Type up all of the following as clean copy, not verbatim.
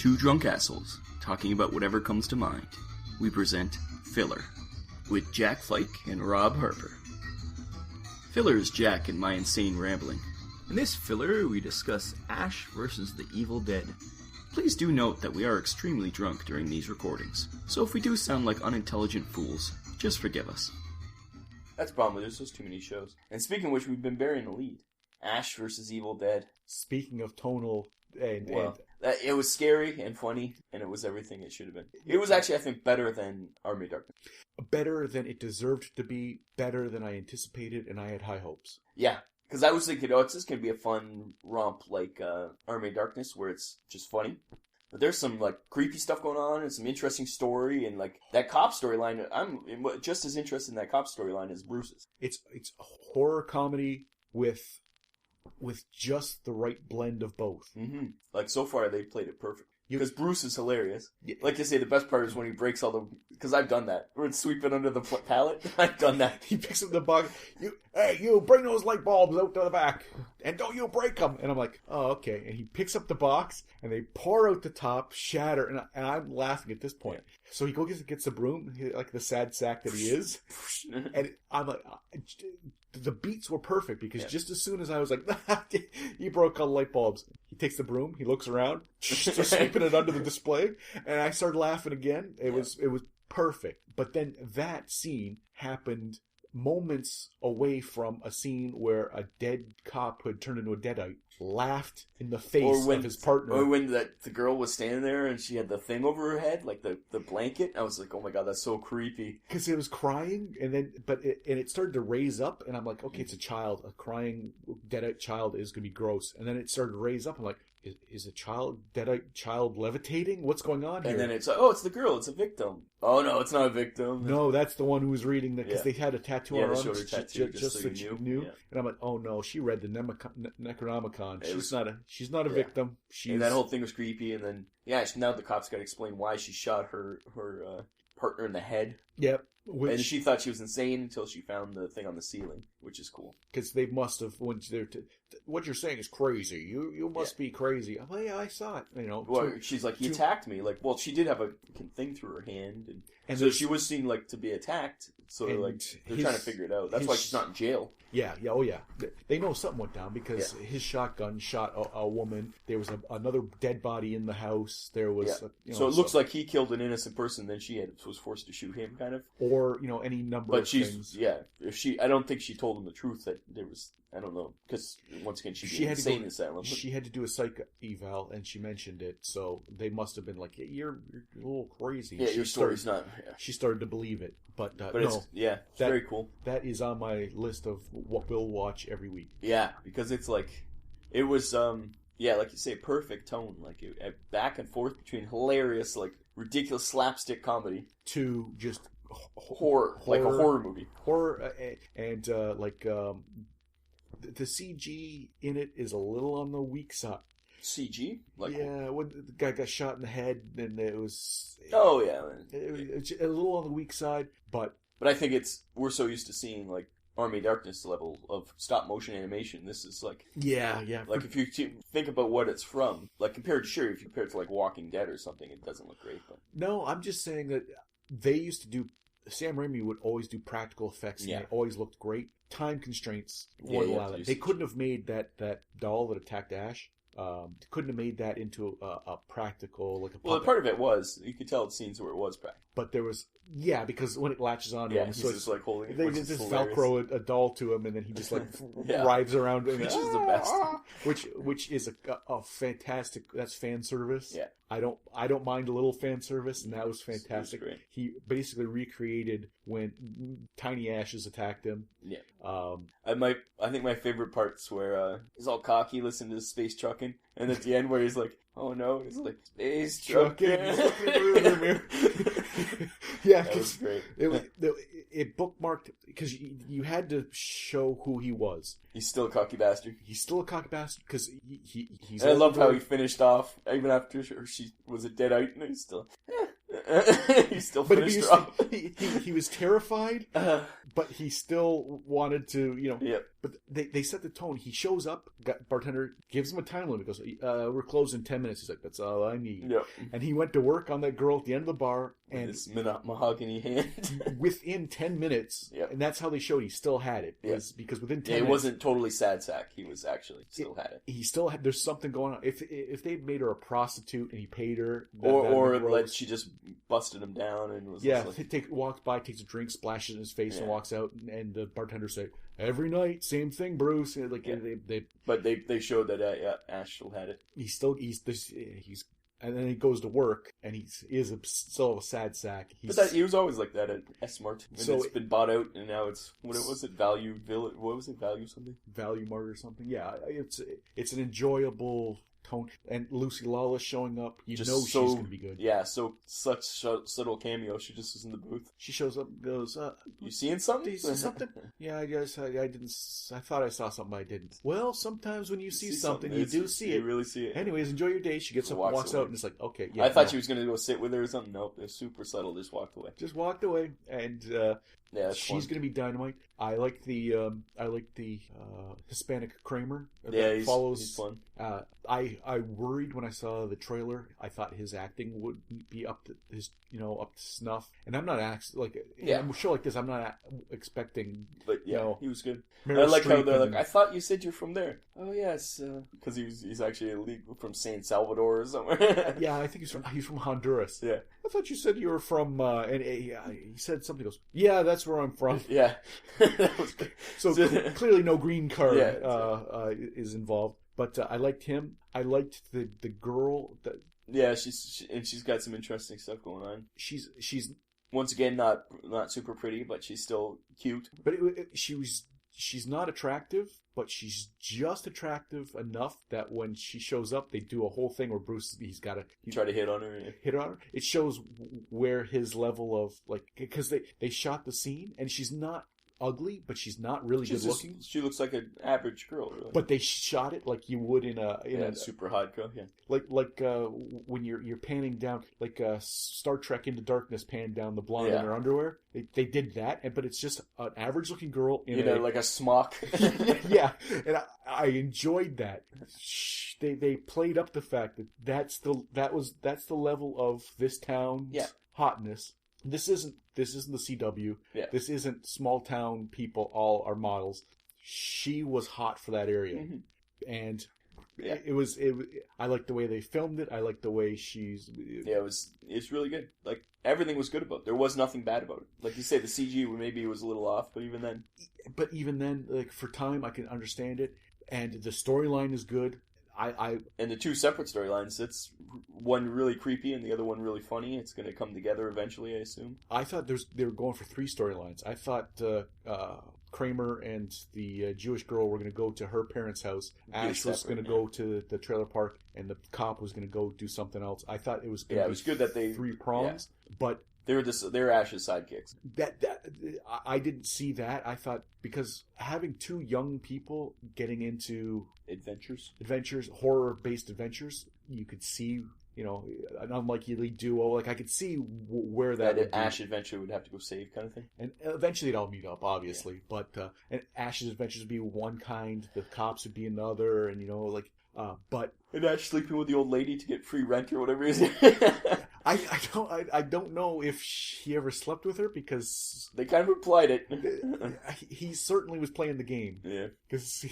Two drunk assholes talking about whatever comes to mind. We present Filler with Jack Fike and Rob Harper. Filler is Jack and my insane rambling. In this filler, we discuss Ash versus the Evil Dead. Please do note that we are extremely drunk during these recordings, so if we do sound like unintelligent fools, just forgive us. That's the problem, there's just too many shows. And speaking of which, we've been burying the lead. Ash versus Evil Dead. Speaking of tonal and it was scary and funny, and it was everything it should have been. It was actually, I think, better than Army of Darkness. Better than it deserved to be, better than I anticipated, and I had high hopes. Yeah, because I was thinking, it's just going to be a fun romp like Army of Darkness, where it's just funny. But there's some like creepy stuff going on, and some interesting story, and like that cop storyline. I'm just as interested in that cop storyline as Bruce's. It's a horror comedy with just the right blend of both. Mm-hmm. Like, so far, they played it perfect. Because Bruce is hilarious. Like you say, the best part is when he breaks all the... Because I've done that. Where it's sweeping under the pallet. I've done that. He picks up the box. Hey, you, bring those light bulbs out to the back. And don't you break them. And I'm like, oh, okay. And he picks up the box, and they pour out the top, shatter. And I'm laughing at this point. So he gets the broom, like the sad sack that he is. And I'm like... The beats were perfect because just as soon as I was like, he broke all the light bulbs. He takes the broom, he looks around, just sweeping it under the display, and I started laughing again. It was perfect. But then that scene happened moments away from a scene where a dead cop who had turned into a deadite laughed in the face of his partner. Or when the girl was standing there and she had the thing over her head, like the blanket. I was like, oh my god, that's so creepy. Because it was crying, and then it started to raise up, and I'm like, okay, it's a child. A crying deadite child is going to be gross. And then it started to raise up. I'm like, is a deadite child levitating? What's going on here? And then it's like, oh, it's the girl. It's a victim. Oh no, it's not a victim. No, that's the one who was reading because they had a tattoo on her arm. Showed her tattoo just so you knew. Yeah. And I'm like, oh no, she read the Necronomicon. She's not a victim. And that whole thing was creepy. And then now the cops got to explain why she shot her partner in the head. Yep. And she thought she was insane until she found the thing on the ceiling, which is cool. Because they must have, what you're saying is crazy. You must be crazy. I'm like, yeah, I saw it. Well, she's like, he attacked me. Like, well, she did have a thing through her hand, and so she was seen like to be attacked. So they're trying to figure it out. That's why she's not in jail. Yeah, oh yeah. They know something went down because his shotgun shot a woman. There was another dead body in the house. There was, so it looks like he killed an innocent person. Then she was forced to shoot him, kind of. Or any number of things. I don't think she told him the truth that there was. I don't know, because once again, she had insane asylum. She had to do a psych eval, and she mentioned it, so they must have been like, "You're a little crazy." Yeah, your story's not. Yeah. She started to believe it, but no, it's very cool. That is on my list of what we'll watch every week. Yeah, because it's like, it was, like you say, perfect tone, like back and forth between hilarious, like ridiculous slapstick comedy to just horror, like a horror movie, and the CG in it is a little on the weak side. CG? When the guy got shot in the head, and it was... Oh, yeah. It was a little on the weak side, but... But I think we're so used to seeing, like, Army of Darkness level of stop-motion animation. This is, like... Yeah. Like, if you think about what it's from, like, if you compare it to, like, Walking Dead or something, it doesn't look great, but... No, I'm just saying that they used to do... Sam Raimi would always do practical effects, and they always looked great. Time constraints wouldn't allow that. They couldn't have made that doll that attacked Ash. Couldn't have made that into a practical, like a puppet. Well, part of it was, you could tell the scenes where it was practical. But there was, because when it latches onto him, he's so just like holding it. They just Velcro a doll to him, and then he just like writhes around, which is the best. Which is a fantastic. That's fan service. Yeah, I don't mind a little fan service, and that was fantastic. Was he basically recreated when Tiny Ashes attacked him. Yeah. I think my favorite part's where he's all cocky, listening to the space trucking, and at the end where he's like, "Oh no," he's like, "Space trucking." Yeah, that was great. It bookmarked because you had to show who he was. He's still a cocky bastard. He's still a cocky bastard because he's. And I love how he finished off even after she was a deadite, and he's still. He still finished her off. He was terrified, but he still wanted to, But they set the tone. He shows up, bartender gives him a time limit. Goes, we're closed in 10 minutes. He's like, that's all I need. Yep. And he went to work on that girl at the end of the bar, and This mahogany hand. within 10 minutes, Yep. and that's how they showed he still had it. Yeah. Was because within 10 Yeah, it minutes, wasn't totally sad sack. He was actually still had it. he still had. There's something going on. If they'd made her a prostitute and he paid her, Or gross. like she just busted him down and was Yeah, just like, walks by, takes a drink, splashes in his face, and Yeah. walks out. And the bartender say, "Every night, same thing, Bruce." And like Yeah. But they showed that Ash still had it. he's and then he goes to work, and he is still a sad sack. He was always like that at S-Mart. And So- it's been bought out, and now it's what was it? Value Village? What was it? Value something? Value Mart or something. Yeah, it's an enjoyable tone, and Lucy Lawless showing up. You Just know so- she's gonna be good. Yeah, so such subtle cameo. She just was in the booth. She shows up and goes, You seeing something? "Do you see something?" Yeah, I guess I didn't. I thought I saw something, but I didn't. Well, sometimes when you see something, you do see it. You really see it. Anyways, enjoy your day. She gets up, Walks walks away. out, and it's like, okay, yeah. I thought no. she was going to go sit with her or something. Nope, they're super subtle. Just walked away. Just walked away, and Yeah, that's she's fun. gonna be dynamite. I like the Hispanic Kramer Yeah, that follows. he's fun. I worried when I saw the trailer. I thought his acting wouldn't be up to up to snuff. And I'm not in a show like this. I'm not expecting. But yeah, No. he was good. Meryl I like how Streep they're and- like, I thought you said you're from there. Oh yes, because he's actually illegal from San Salvador or somewhere. Yeah, I think he's from Honduras. Yeah. I thought you said you were from. And he said something. He goes, yeah, that's where I'm from. Yeah, that was good. So clearly, no green card Yeah, is involved. But I liked him. I liked the girl. Yeah, she's got some interesting stuff going on. She's Once again, not super pretty, but she's still cute. but she's not attractive, but she's just attractive enough that when she shows up, they do a whole thing where Bruce he's got to Try to hit on her. Yeah. hit on her. It shows where his level of because they shot the scene and she's not ugly, but she's not really good looking. She looks like an average girl, really. But they shot it like you would in a super hot girl. Yeah, like when you're panning down like Star Trek Into Darkness panned down the blonde in her underwear. They did that, but it's just an average looking girl in like a smock. yeah, and I enjoyed that. They played up the fact that that's the level of this town's hotness. This isn't the CW. Yeah. This isn't small town people all are models. She was hot for that area, and it was. I like the way they filmed it. I like the way she's. Yeah, it's really good. Like everything was good about it. There was nothing bad about it. Like you say, the CG maybe was a little off, but even then, like for time, I can understand it, and the storyline is good. And the two separate storylines, it's one really creepy and the other one really funny. It's going to come together eventually, I assume. I thought they were going for 3 storylines. I thought Kramer and the Jewish girl were going to go to her parents' house. Ash was going to go to the trailer park, and the cop was going to go do something else. I thought it was going to be it was good that they 3 prongs, but they're Ash's sidekicks. that I didn't see that. I thought because having 2 young people getting into adventures, horror-based adventures, you could see, an unlikely duo. Like I could see where that would be. Ash adventure would have to go save kind of thing. And eventually they'd all meet up, obviously. But and Ash's adventures would be one kind, the cops would be another, and but and Ash sleeping with the old lady to get free rent or whatever it is. I don't know if he ever slept with her because they kind of implied it. He certainly was playing the game. Yeah. Because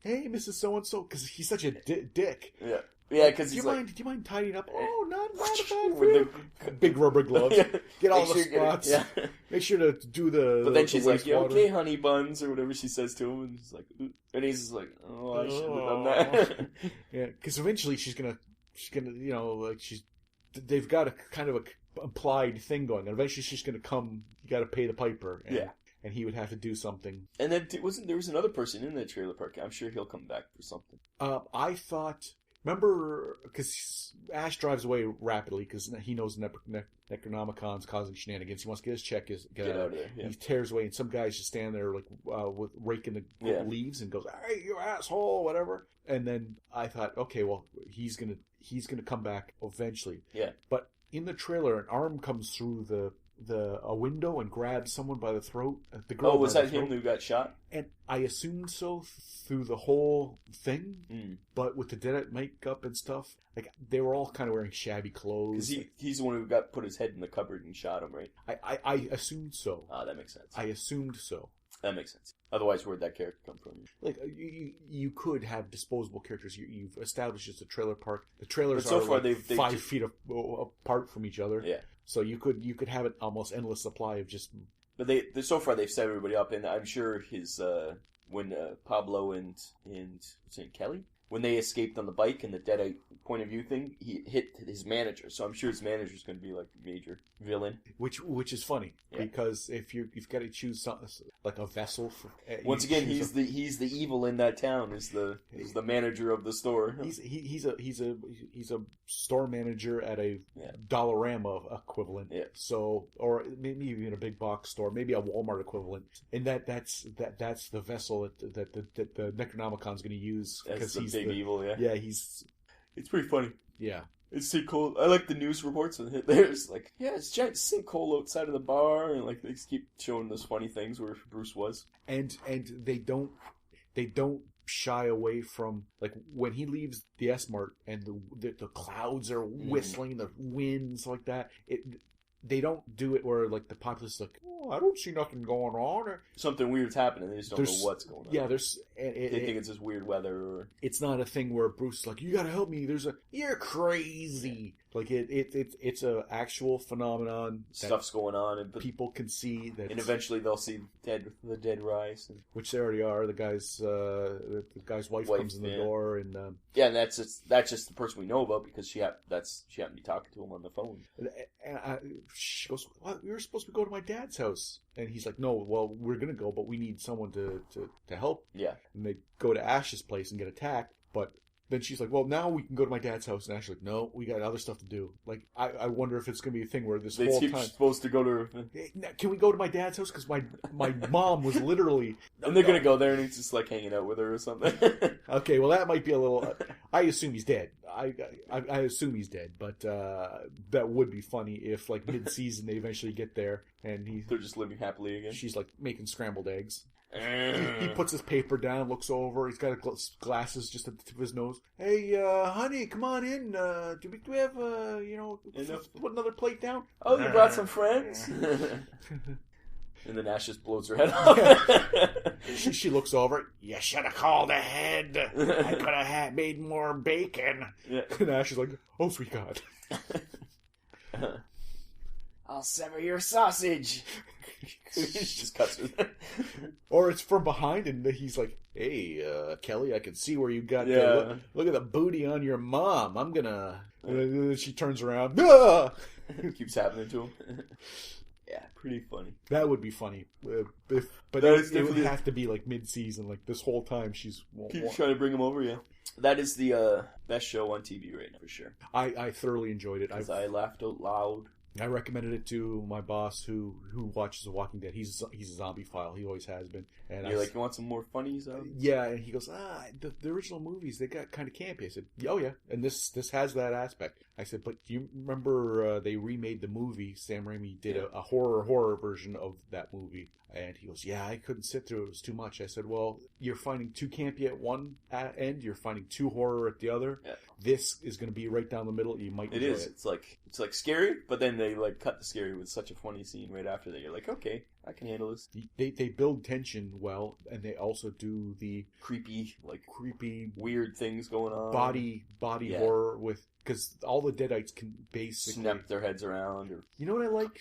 hey, Mrs. So and So, because he's such a dick. Yeah. Yeah, because he's do you mind tidying up? Oh, not a bad with the big rubber gloves. Get all the spots. Make sure to do the. But then she's like, wastewater. okay, honey buns, or whatever she says to him, and he's like, and he's just like, oh, I should have done that. Yeah, because eventually she's gonna, they've got a kind of a implied thing going, and eventually she's gonna come. You got to pay the piper. And he would have to do something. And then there was another person in that trailer park. I'm sure he'll come back for something. I thought. Remember, because Ash drives away rapidly because he knows Necronomicon's causing shenanigans. He wants to get his check, get out of there. Yeah. He tears away, and some guy's just standing there like with raking the leaves and goes, "Hey, you asshole!" whatever. And then I thought, okay, well, he's gonna come back eventually. Yeah. But in the trailer, an arm comes through the a window and grabs someone by the throat. The girl. Oh, was by that the him throat. who got shot? And I assumed so through the whole thing, but with the Deadite makeup and stuff, like they were all kind of wearing shabby clothes. Because he's the one who got put his head in the cupboard and shot him, right? I assumed so. Ah, that makes sense. I assumed so. That makes sense. Otherwise, where'd that character come from? Like you could have disposable characters. You've established it's a trailer park. The trailers But so are far like they've 5 feet apart from each other. Yeah. So you could have an almost endless supply of just. But so far they've set everybody up, and I'm sure his when Pablo and what's his name, Kelly, when they escaped on the bike and the Deadite point of view thing, he hit his manager. So I'm sure his manager's going to be like a major villain. Which is funny because if you've got to choose something like a vessel for. Once again, he's the evil in that town. Is the manager of the store. He's a store manager at a Dollarama equivalent. Yeah. So or maybe even a big box store, maybe a Walmart equivalent. And that's the vessel that the Necronomicon's going to use because he's big evil. Yeah. Yeah, he's. It's pretty funny. Yeah. It's sinkhole. I like the news reports. There's like, it's a giant sinkhole outside of the bar, and like they keep showing those funny things where Bruce was. And they don't shy away from like when he leaves the S-Mart and the clouds are whistling, the winds like that. They don't do it where like the populace is like, oh, I don't see nothing going on. Or something weird's happening. They just don't know what's going on. Yeah, they think it's just weird weather. Or it's not a thing where Bruce is like, you gotta help me. You're crazy. Like it's a actual phenomenon. Stuff's going on, and people can see that. And eventually they'll see the dead rise, which they already are. The guy's wife comes in the door, and and that's just the person we know about because she happened to be talking to him on the phone. And she goes, well, we were supposed to go to my dad's house. And he's like, no, well, we're going to go, but we need someone to help. Yeah. And they go to Ash's place and get attacked. But then she's like, well, now we can go to my dad's house. And Ash's like, no, we got other stuff to do. Like, I wonder if it's going to be a thing where this whole time. Supposed to go to. Can we go to my dad's house? Because my mom was literally. And they're going to go there and he's just like hanging out with her or something. Okay, well, that might be a little. I assume he's dead. I assume he's dead, but that would be funny if, like, mid-season they eventually get there and they're just living happily again. She's like making scrambled eggs. He puts his paper down, looks over. He's got glasses just at the tip of his nose. Hey, honey, come on in. Do we have put another plate down? Oh, you brought some friends. And then Ash just blows her head off. She looks over. You should have called ahead. I could have made more bacon. Yeah. And Ash is like, oh, sweet God. I'll sever your sausage. She just cuts it. Or it's from behind and he's like, hey, Kelly, I can see where you got look at the booty on your mom. I'm gonna... And then she turns around. Ah! Keeps happening to him. Yeah, pretty funny. That would be funny. But it would have to be like mid-season. Like this whole time she's trying to bring him over, yeah. That is the best show on TV right now, for sure. I thoroughly enjoyed it. I laughed out loud. I recommended it to my boss who watches The Walking Dead. He's a zombie file. He always has been. And you're like, you want some more funnies? Yeah, and he goes, the original movies, they got kind of campy. I said, oh yeah, and this has that aspect. I said, but do you remember they remade the movie? Sam Raimi did a horror version of that movie. And he goes, yeah, I couldn't sit through it. It was too much. I said, well, you're finding too campy at one end. You're finding too horror at the other. Yeah. This is going to be right down the middle. You might enjoy it. It's like scary, but then they like cut the scary with such a funny scene right after that. You're like, okay, I can handle this. They build tension well, and they also do the creepy weird things going on. Body horror with. Because all the Deadites can basically snap their heads around, or you know what I like,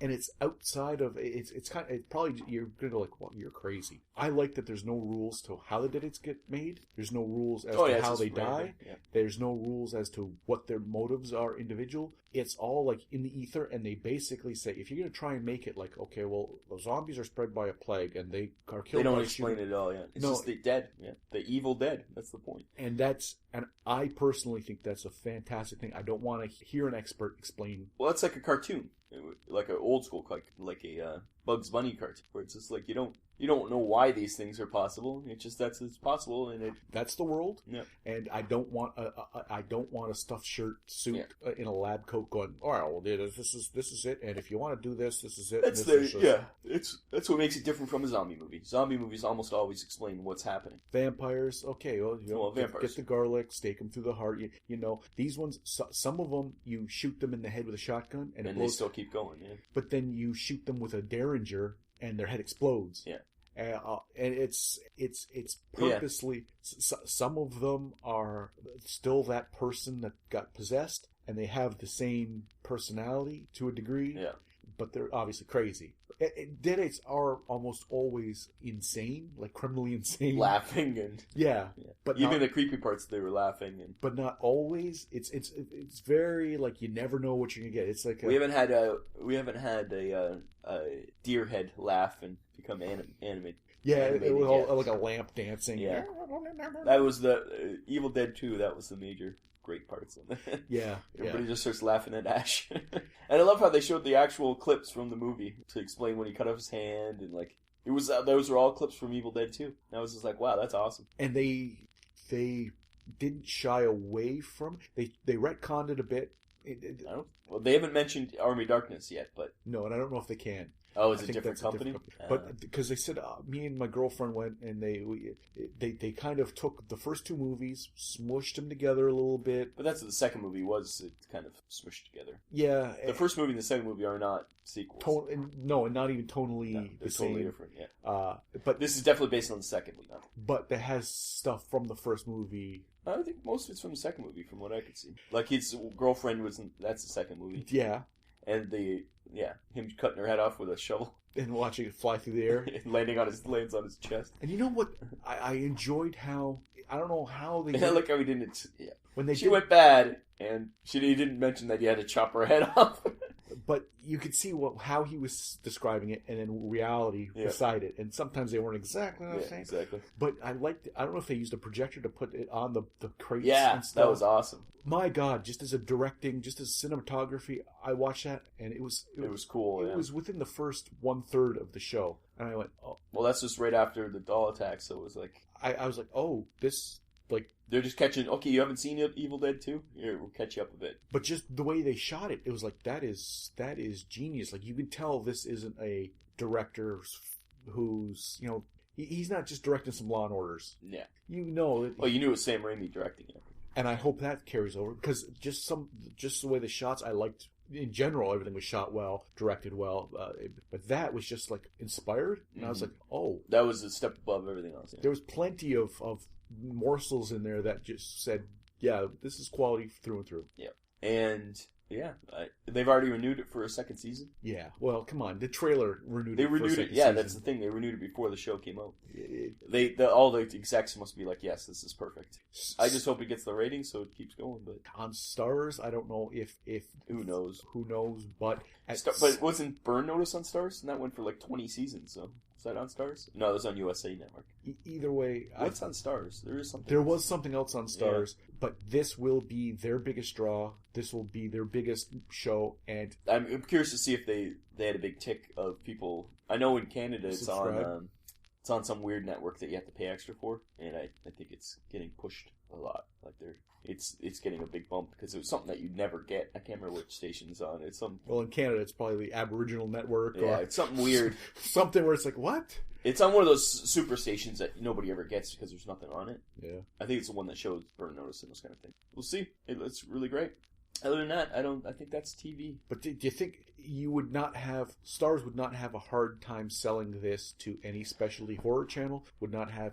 and it's outside of it's probably you're gonna go like, well, you're crazy. I like that there's no rules to how the Deadites get made. There's no rules as to how they die. Yeah. There's no rules as to what their motives are individual. It's all like in the ether, and they basically say if you're gonna try and make it like, okay, well, the zombies are spread by a plague and they are killed. They don't explain it at all. Yeah, it's just the dead. Yeah, the evil dead. That's the point. And I personally think that's a fantastic thing. I don't want to hear an expert explain. Well, it's like a cartoon, like an old school, like a Bugs Bunny cartoon, where it's just like you don't You don't know why these things are possible. It's just it's possible, and that's the world. Yeah. And I don't want a stuffed shirt suit in a lab coat going, all right, well, this is it. And if you want to do this, this is it. That's what makes it different from a zombie movie. Zombie movies almost always explain what's happening. Vampires, okay, well, vampires. Get the garlic, stake them through the heart. You know, these ones, some of them, you shoot them in the head with a shotgun, and they still keep going. Yeah. But then you shoot them with a Derringer, and their head explodes. Yeah. And it's purposely. Some of them are still that person that got possessed, and they have the same personality to a degree. Yeah. But they're obviously crazy. Deadites are almost always insane, like criminally insane, laughing and but even the creepy parts they were laughing but not always. It's very like you never know what you're gonna get. It's like we haven't had a deer head laugh and become animated. Yeah, it was all like a lamp dancing. Yeah, that was the Evil Dead 2. That was the major great parts of it. Yeah. Everybody just starts laughing at Ash. And I love how they showed the actual clips from the movie to explain when he cut off his hand and like it was those were all clips from Evil Dead 2. And I was just like, wow, that's awesome. And they didn't shy away from they retconned it a bit. Well, they haven't mentioned Army of Darkness yet, but no, and I don't know if they can. Oh, it's a different company? But because they said me and my girlfriend went and they kind of took the first two movies, smushed them together a little bit. But that's what the second movie was. It kind of smushed together. Yeah, the first movie and the second movie are not sequels. And not even tonally the same. Totally different. Yeah. But this is definitely based on the second movie. But it has stuff from the first movie. I think most of it's from the second movie, from what I could see. Like his girlfriend that's the second movie. Yeah. And him cutting her head off with a shovel and watching it fly through the air, and lands on his chest. And you know what? I enjoyed how I don't know how they. I like how he didn't. Yeah. When she went bad, and he didn't mention that he had to chop her head off. But you could see how he was describing it, and then reality beside it. And sometimes they weren't exactly the same. Exactly. But I liked. I don't know if they used a projector to put it on the crates. Yeah, and stuff. That was awesome. My God, just as cinematography, I watched that, and it was cool. It was within the first 1/3 of the show, and I went, oh. Well, that's just right after the doll attack, so it was like I was like, oh, this. Like they're just catching. Okay, you haven't seen Evil Dead 2? Here, we'll catch you up a bit. But just the way they shot it, it was like that is genius. Like you can tell this isn't a director who's he's not just directing some Law and Orders. Yeah, you know. Well, you knew it was Sam Raimi directing it, and I hope that carries over because just the way the shots I liked. In general, everything was shot well, directed well, but that was just like inspired, and I was like, oh, that was a step above everything else. Yeah. There was plenty of morsels in there that just said, yeah, this is quality through and through. Yeah. And they've already renewed it for a second season. Yeah. Well, come on, the trailer renewed it. They renewed it. Yeah, that's the thing. They renewed it before the show came out. All the execs must be like, yes, this is perfect. I just hope it gets the rating so it keeps going. But on Starz, I don't know if who knows. But but wasn't Burn Notice on Starz? And that went for like 20 seasons. So is that on Starz? No, it was on USA Network. Either way, what's on Starz? There is something. There was something else on Starz, but this will be their biggest draw. This will be their biggest show, and I'm curious to see if they had a big tick of people. I know in Canada it's on some weird network that you have to pay extra for, and I think it's getting pushed a lot. Like it's getting a big bump because it was something that you'd never get. I can't remember which station it's on. It's some. Well, in Canada, it's probably the Aboriginal network. Yeah, it's something weird. Something where it's like, what? It's on one of those super stations that nobody ever gets because there's nothing on it. Yeah, I think it's the one that shows Burn Notice and those kind of things. We'll see. It's really great. Other than that, I think that's TV. But do you think Starz would not have a hard time selling this to any specialty horror channel? Would not have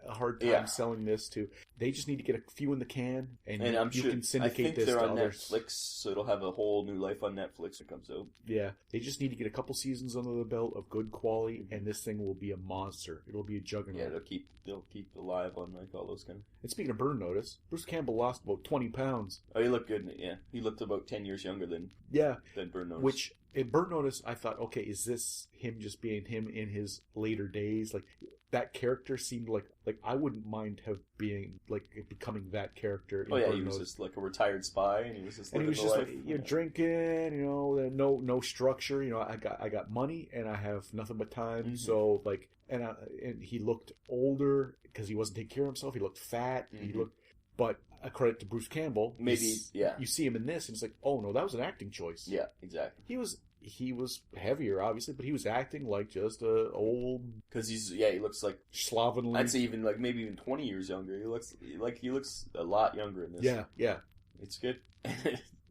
a hard time selling this to... They just need to get a few in the can, and you can syndicate this to others. I think they're on Netflix, so it'll have a whole new life on Netflix when it comes out. Yeah, they just need to get a couple seasons under the belt of good quality, and this thing will be a monster. It'll be a juggernaut. Yeah, they'll keep alive on like all those kind of... And speaking of Burn Notice, Bruce Campbell lost about 20 pounds. Oh, he looked good in it, yeah. He looked about 10 years younger than Burn Notice. Which, in Burn Notice, I thought, okay, is this him just being him in his later days? Like, that character seemed like I wouldn't mind becoming that character. Oh yeah, he was just like a retired spy, and he was just living the life. Like, you're drinking, no structure. I got money and I have nothing but time. Mm-hmm. So like, and he looked older because he wasn't taking care of himself. He looked fat. Mm-hmm. But a credit to Bruce Campbell. Maybe, yeah. You see him in this, and it's like, oh no, that was an acting choice. Yeah, exactly. He was heavier, obviously, but he was acting like just a old. Because he looks like slovenly. I'd say even like maybe even 20 years younger. He looks a lot younger in this. Yeah. It's good.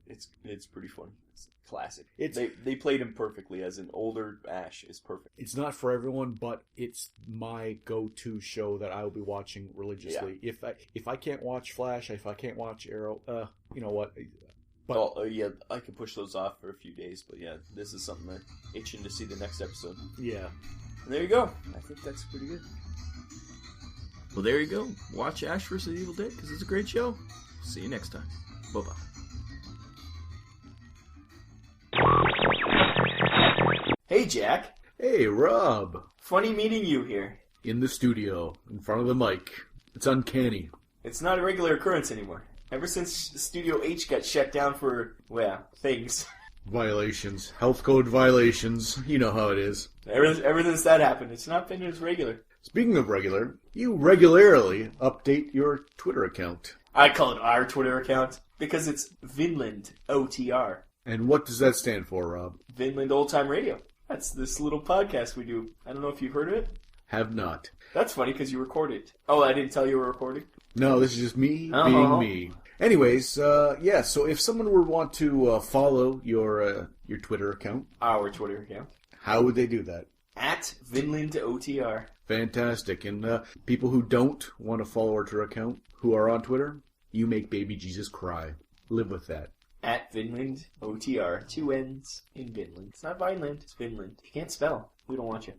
it's pretty funny. It's classic. They played him perfectly as an older Ash. Is perfect. It's not for everyone, but it's my go-to show that I will be watching religiously. Yeah. If I can't watch Flash, if I can't watch Arrow, you know what? But, I could push those off for a few days, but yeah, this is something I'm itching to see the next episode. Yeah. And there you go. I think that's pretty good. Well, there you go. Watch Ash vs. Evil Dead, because it's a great show. See you next time. Bye-bye. Hey, Jack. Hey, Rob. Funny meeting you here. In the studio, in front of the mic. It's uncanny. It's not a regular occurrence anymore. Ever since Studio H got shut down for, things. Violations. Health code violations. You know how it is. Ever since that happened, it's not been as regular. Speaking of regular, you regularly update your Twitter account. I call it our Twitter account because it's Vinland OTR. And what does that stand for, Rob? Vinland Old Time Radio. That's this little podcast we do. I don't know if you've heard of it. Have not. That's funny because you record it. Oh, I didn't tell you were recording? No, this is just me being me. Anyways, so if someone would want to follow your Twitter account. Our Twitter account. How would they do that? At Vinland OTR. Fantastic. And people who don't want to follow our Twitter account, who are on Twitter, you make baby Jesus cry. Live with that. At Vinland OTR. 2 N's in Vinland. It's not Vineland, it's Vinland. If you can't spell, we don't want you.